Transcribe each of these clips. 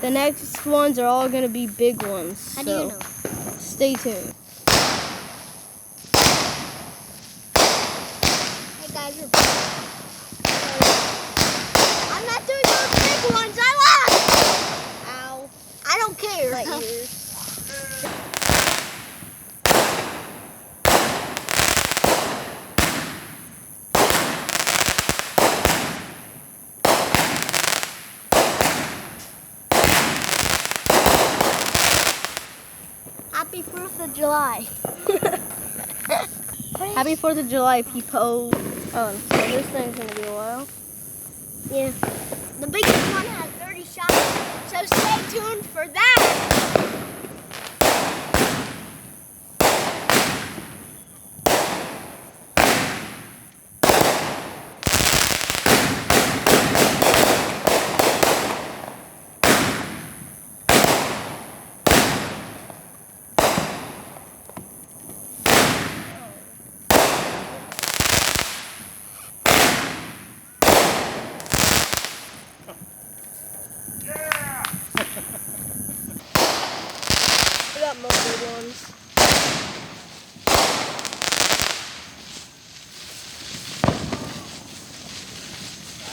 The next ones are all going to be big ones. How do you know? Stay tuned. Hey guys, we're back. I'm not doing those big ones. I lost. Ow. I don't care. Right here. Happy 4th of July. Happy 4th of July, people. Oh, so this thing's going to be a while. Yeah. The biggest one has 30 shots, so stay tuned for that. We got more big ones.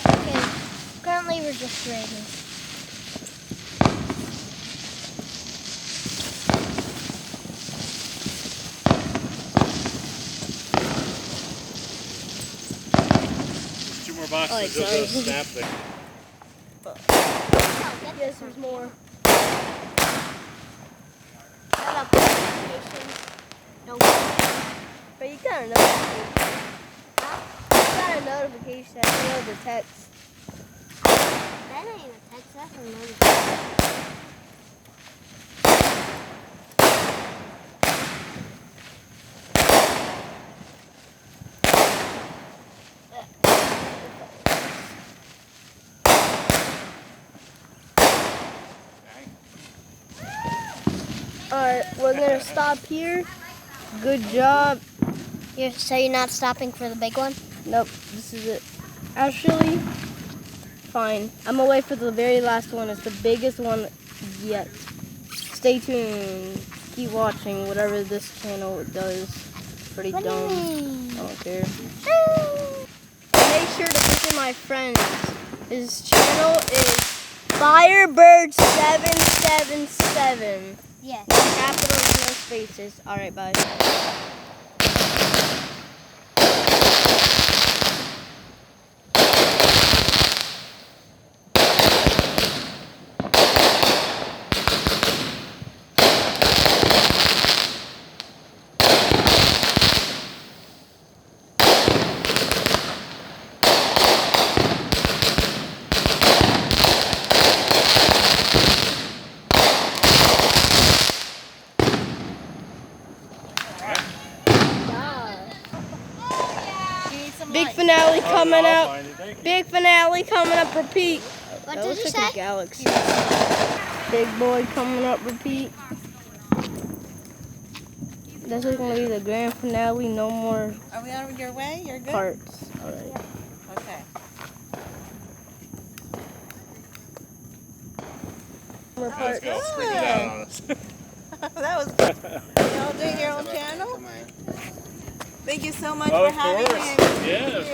Okay. Currently, we're just grading. There's 2 more boxes of sorry. the snap thing. Yes, there's more. Shut up, notifications. No. But you got a notification. You got a notification that you know the text. That ain't a text, that's a notification. Alright, we're going to stop here. Good job. So you're not stopping for the big one? Nope, this is it. Actually, fine. I'm going to wait for the very last one. It's the biggest one yet. Stay tuned. Keep watching whatever this channel does. Pretty dumb. I don't care. Make sure to visit my friend. His channel is Firebird777. Yes. Capitals, no spaces. Alright, bye. Big finale coming up. Big finale coming up. Repeat. What That did looks you like say? a galaxy. Big boy coming up. Repeat. This is gonna be the grand finale. No more Are we on your way? You're good? parts. All right. Okay. More I was parts. going to freak it out on us. That was good. You all doing your own channel? Thank you so much Of for having course. me. Yes.